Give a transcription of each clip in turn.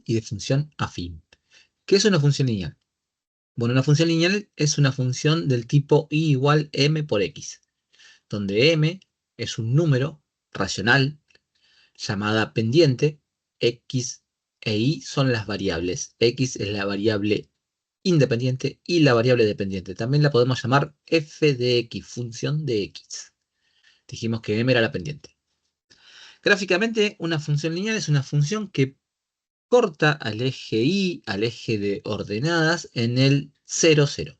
y de función afín. ¿Qué es una función lineal? Bueno, una función lineal es una función del tipo y igual m por x, donde m es un número racional llamada pendiente, x e y son las variables. X es la variable independiente y la variable dependiente. También la podemos llamar f de x, función de x. Dijimos que m era la pendiente. Gráficamente, una función lineal es una función que corta al eje y, al eje de ordenadas, en el 0, 0.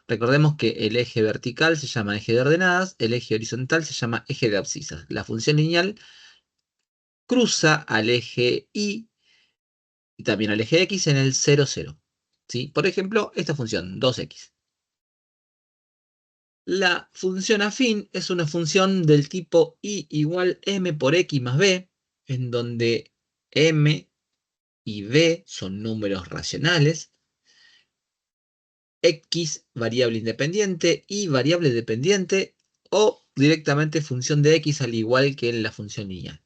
Recordemos que el eje vertical se llama eje de ordenadas, el eje horizontal se llama eje de abscisas. La función lineal cruza al eje y también al eje x en el 0, 0. ¿Sí? Por ejemplo, esta función, 2x. La función afín es una función del tipo y igual m por x más b, en donde m y b son números racionales, x variable independiente y variable dependiente, o directamente función de x al igual que en la función lineal.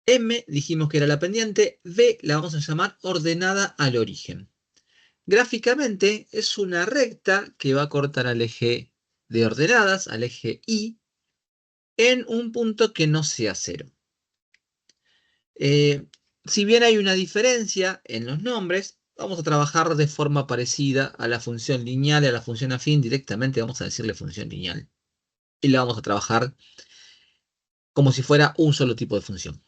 M dijimos que era la pendiente, b la vamos a llamar ordenada al origen. Gráficamente es una recta que va a cortar al eje de ordenadas, al eje y, en un punto que no sea 0. Si bien hay una diferencia en los nombres, vamos a trabajar de forma parecida a la función lineal y a la función afín. Directamente vamos a decirle función lineal. Y la vamos a trabajar como si fuera un solo tipo de función.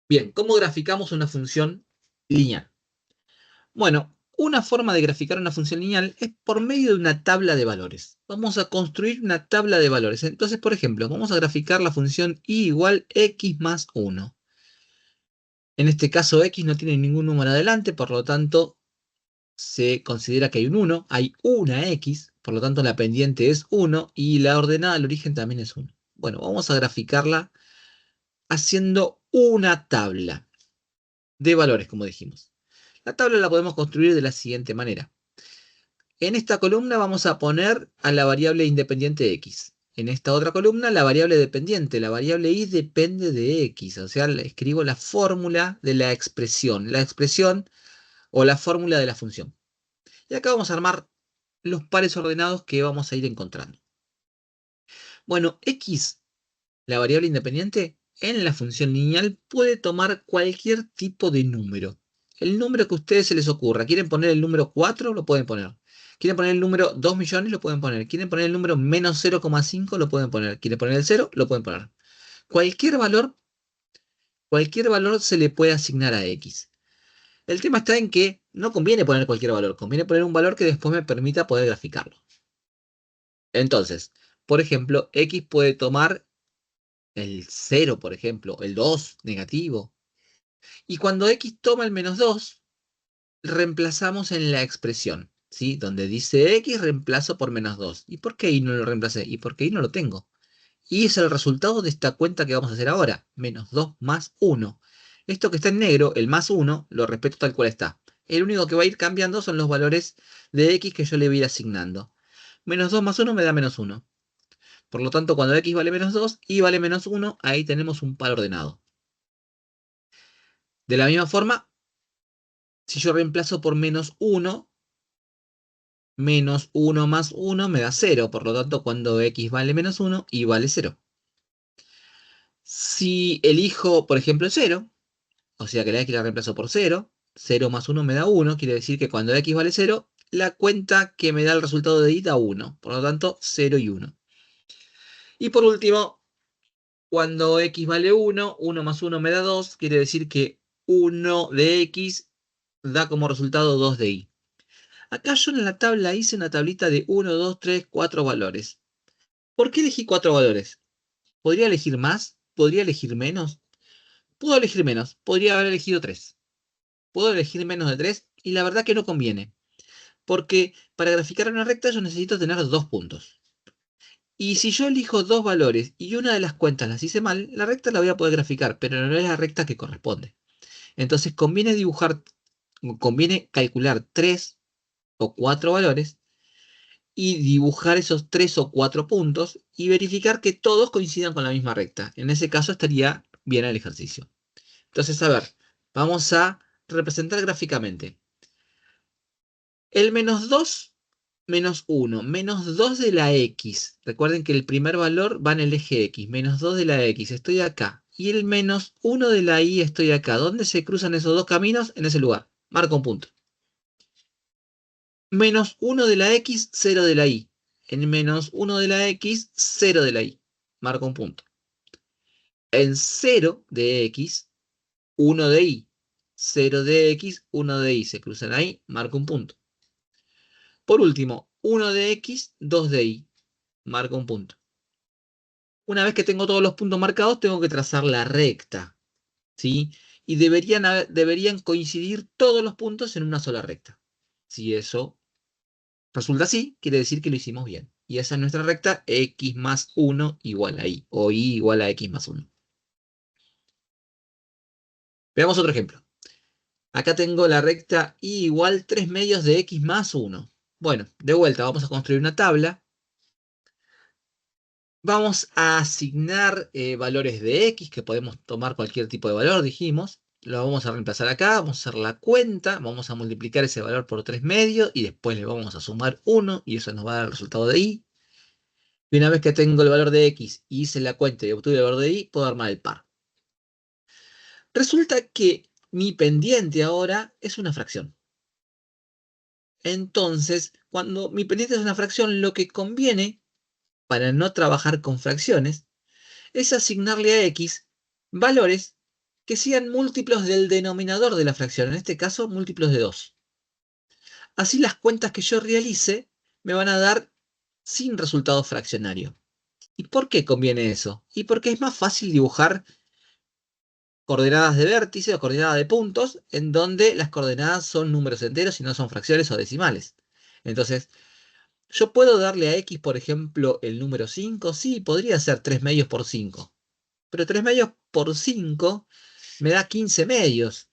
Bien, ¿cómo graficamos una función lineal? Bueno, una forma de graficar una función lineal es por medio de una tabla de valores. Vamos a construir una tabla de valores. Entonces, por ejemplo, vamos a graficar la función y igual x más 1. En este caso, x no tiene ningún número adelante, por lo tanto, se considera que hay un 1. Hay una x, por lo tanto, la pendiente es 1 y la ordenada al origen también es 1. Bueno, vamos a graficarla haciendo una tabla de valores, como dijimos. La tabla la podemos construir de la siguiente manera. En esta columna vamos a poner a la variable independiente x. En esta otra columna la variable dependiente. La variable y depende de x. O sea, escribo la fórmula de la expresión. La expresión o la fórmula de la función. Y acá vamos a armar los pares ordenados que vamos a ir encontrando. Bueno, x, la variable independiente, en la función lineal puede tomar cualquier tipo de número. El número que a ustedes se les ocurra. ¿Quieren poner el número 4? Lo pueden poner. ¿Quieren poner el número 2 millones? Lo pueden poner. ¿Quieren poner el número menos 0,5? Lo pueden poner. ¿Quieren poner el 0? Lo pueden poner. Cualquier valor se le puede asignar a x. El tema está en que no conviene poner cualquier valor. Conviene poner un valor que después me permita poder graficarlo. Entonces, por ejemplo, x puede tomar el 0, por ejemplo, el 2 negativo. Y cuando x toma el menos 2, reemplazamos en la expresión, ¿sí? Donde dice x, reemplazo por menos 2. ¿Y por qué y no lo reemplacé? Y porque y no lo tengo. Y es el resultado de esta cuenta que vamos a hacer ahora. Menos 2 más 1. Esto que está en negro, el más 1, lo respeto tal cual está. El único que va a ir cambiando son los valores de x que yo le voy a ir asignando. Menos 2 más 1 me da menos 1. Por lo tanto, cuando x vale menos 2 y vale menos 1, ahí tenemos un par ordenado. De la misma forma, si yo reemplazo por menos 1, menos 1 más 1 me da 0. Por lo tanto, cuando x vale menos 1, y vale 0. Si elijo, por ejemplo, 0, o sea que la x la reemplazo por 0, 0 más 1 me da 1, quiere decir que cuando x vale 0, la cuenta que me da el resultado de y da 1. Por lo tanto, 0 y 1. Y por último, cuando x vale 1, 1 más 1 me da 2, quiere decir que 1 de x da como resultado 2 de y. Acá yo en la tabla hice una tablita de 1, 2, 3, 4 valores. ¿Por qué elegí 4 valores? ¿Podría elegir más? ¿Podría elegir menos? Puedo elegir menos, podría haber elegido 3. Puedo elegir menos de 3 y la verdad que no conviene. Porque para graficar una recta yo necesito tener 2 puntos. Y si yo elijo 2 valores y una de las cuentas las hice mal, la recta la voy a poder graficar, pero no es la recta que corresponde. Entonces conviene calcular 3 o 4 valores y dibujar esos 3 o 4 puntos y verificar que todos coincidan con la misma recta. En ese caso estaría bien el ejercicio. Entonces, a ver, vamos a representar gráficamente. El menos 2, menos 1, menos 2 de la x. Recuerden que el primer valor va en el eje x, menos 2 de la x, estoy acá. Y el menos 1 de la y, estoy acá. ¿Dónde se cruzan esos dos caminos? En ese lugar. Marca un punto. Menos 1 de la x, 0 de la y. En menos 1 de la x, 0 de la y. Marca un punto. En 0 de x, 1 de y. 0 de x, 1 de y. Se cruzan ahí, marca un punto. Por último, 1 de x, 2 de y. Marca un punto. Una vez que tengo todos los puntos marcados, tengo que trazar la recta, ¿sí? Y deberían coincidir todos los puntos en una sola recta. Si eso resulta así, quiere decir que lo hicimos bien. Y esa es nuestra recta, x más 1 igual a y, o y igual a x más 1. Veamos otro ejemplo. Acá tengo la recta y igual 3 medios de x más 1. Bueno, de vuelta, vamos a construir una tabla. Vamos a asignar valores de x, que podemos tomar cualquier tipo de valor, dijimos. Lo vamos a reemplazar acá, vamos a hacer la cuenta, vamos a multiplicar ese valor por 3 medios y después le vamos a sumar 1 y eso nos va a dar el resultado de y. Y una vez que tengo el valor de x y hice la cuenta y obtuve el valor de y, puedo armar el par. Resulta que mi pendiente ahora es una fracción. Entonces, cuando mi pendiente es una fracción, lo que conviene, para no trabajar con fracciones, es asignarle a x valores que sean múltiplos del denominador de la fracción, en este caso múltiplos de 2. Así las cuentas que yo realice me van a dar sin resultado fraccionario. ¿Y por qué conviene eso? Y porque es más fácil dibujar coordenadas de vértice o coordenadas de puntos en donde las coordenadas son números enteros y no son fracciones o decimales. Entonces, ¿yo puedo darle a x, por ejemplo, el número 5? Sí, podría ser 3 medios por 5. Pero 3 medios por 5 me da 15 medios.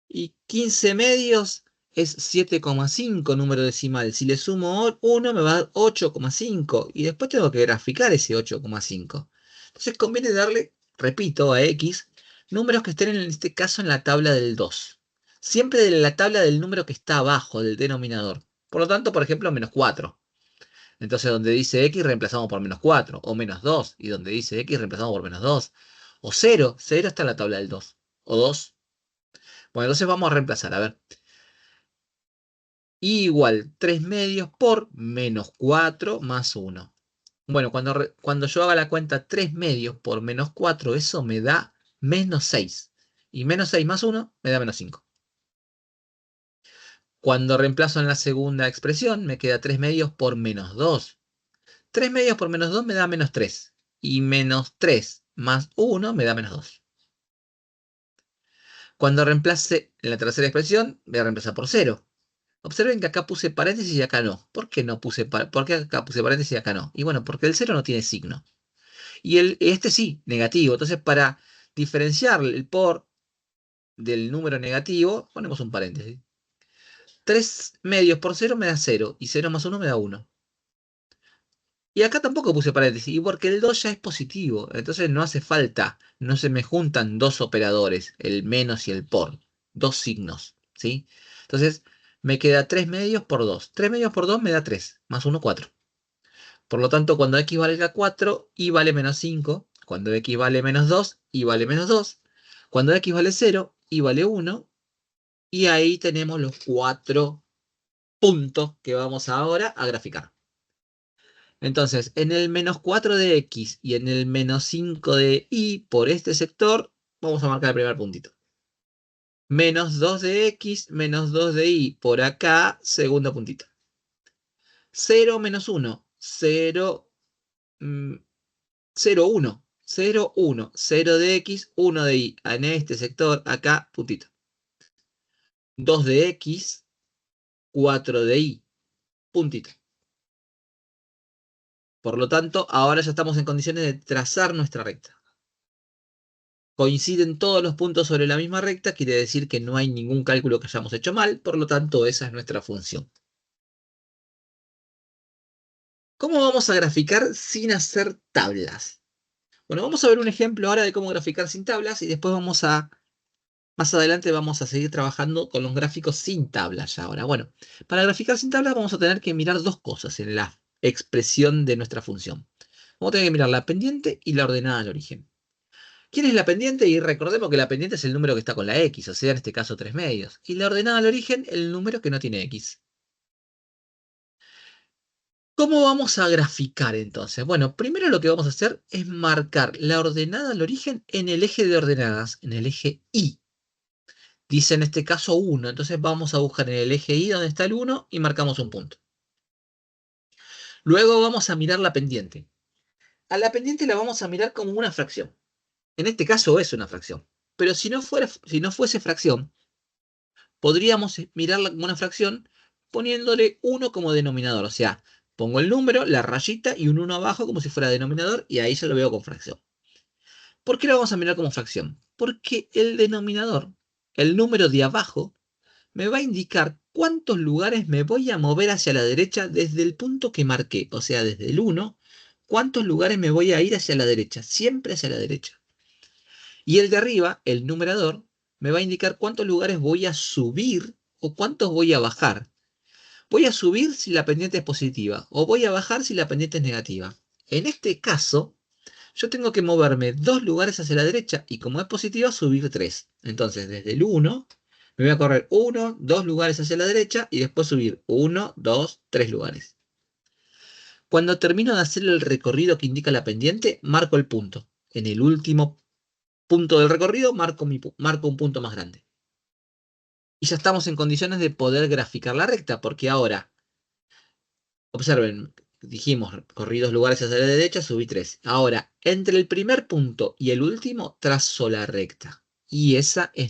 Y 15 medios es 7,5 número decimal. Si le sumo 1 me va a dar 8,5. Y después tengo que graficar ese 8,5. Entonces conviene darle, repito, a x números que estén en este caso en la tabla del 2. Siempre de la tabla del número que está abajo del denominador. Por lo tanto, por ejemplo, menos 4. Entonces donde dice x reemplazamos por menos 4. O menos 2. Y donde dice x reemplazamos por menos 2. O 0. 0 está en la tabla del 2. O 2. Bueno, entonces vamos a reemplazar. A ver. Y igual 3 medios por menos 4 más 1. Bueno, cuando yo haga la cuenta 3 medios por menos 4, eso me da menos 6. Y menos 6 más 1 me da menos 5. Cuando reemplazo en la segunda expresión, me queda 3 medios por menos 2. 3 medios por menos 2 me da menos 3. Y menos 3 más 1 me da menos 2. Cuando reemplace en la tercera expresión, voy a reemplazar por 0. Observen que acá puse paréntesis y acá no. ¿Por qué no puse ¿Por qué acá puse paréntesis y acá no? Y bueno, porque el 0 no tiene signo. Y este sí, negativo. Entonces, para diferenciar el por del número negativo, ponemos un paréntesis. 3 medios por 0 me da 0. Y 0 más 1 me da 1. Y acá tampoco puse paréntesis. Y porque el 2 ya es positivo. Entonces no hace falta. No se me juntan dos operadores. El menos y el por. Dos signos. ¿Sí? Entonces, me queda 3 medios por 2. 3 medios por 2 me da 3. Más 1, 4. Por lo tanto, cuando x valga 4, y vale menos 5. Cuando x vale menos 2, y vale menos 2. Cuando x vale 0, y vale 1. Y ahí tenemos los 4 puntos que vamos ahora a graficar. Entonces, en el menos 4 de x y en el menos 5 de y por este sector, vamos a marcar el primer puntito. Menos 2 de x, menos 2 de y por acá, segundo puntito. 0 menos 1, 0, 0, 1, 0, 1, 0 de x, 1 de y. En este sector, acá, puntito. 2 de x, 4 de y, puntito. Por lo tanto, ahora ya estamos en condiciones de trazar nuestra recta. Coinciden todos los puntos sobre la misma recta, quiere decir que no hay ningún cálculo que hayamos hecho mal, por lo tanto, esa es nuestra función. ¿Cómo vamos a graficar sin hacer tablas? Bueno, vamos a ver un ejemplo ahora de cómo graficar sin tablas y después más adelante vamos a seguir trabajando con los gráficos sin tablas ya ahora. Bueno, para graficar sin tablas vamos a tener que mirar dos cosas en la expresión de nuestra función. Vamos a tener que mirar la pendiente y la ordenada al origen. ¿Quién es la pendiente? Y recordemos que la pendiente es el número que está con la X, o sea, en este caso 3 medios. Y la ordenada al origen, el número que no tiene X. ¿Cómo vamos a graficar entonces? Bueno, primero lo que vamos a hacer es marcar la ordenada al origen en el eje de ordenadas, en el eje Y. Dice en este caso 1, entonces vamos a buscar en el eje Y donde está el 1 y marcamos un punto. Luego vamos a mirar la pendiente. A la pendiente la vamos a mirar como una fracción. En este caso es una fracción. Pero si no fuese fracción, podríamos mirarla como una fracción poniéndole 1 como denominador. O sea, pongo el número, la rayita y un 1 abajo como si fuera denominador y ahí ya lo veo con fracción. ¿Por qué lo vamos a mirar como fracción? Porque el denominador, el número de abajo, me va a indicar cuántos lugares me voy a mover hacia la derecha desde el punto que marqué. O sea, desde el 1, cuántos lugares me voy a ir hacia la derecha, siempre hacia la derecha. Y el de arriba, el numerador, me va a indicar cuántos lugares voy a subir o cuántos voy a bajar. Voy a subir si la pendiente es positiva o voy a bajar si la pendiente es negativa. En este caso, yo tengo que moverme 2 lugares hacia la derecha y como es positiva, subir 3. Entonces, desde el 1, me voy a correr 1, 2 lugares hacia la derecha y después subir 1, 2, 3 lugares. Cuando termino de hacer el recorrido que indica la pendiente, marco el punto. En el último punto del recorrido, marco un punto más grande. Y ya estamos en condiciones de poder graficar la recta, porque ahora, observen, dijimos, corrí 2 lugares hacia la derecha, subí 3. Ahora, entre el primer punto y el último, trazo la recta. Y esa es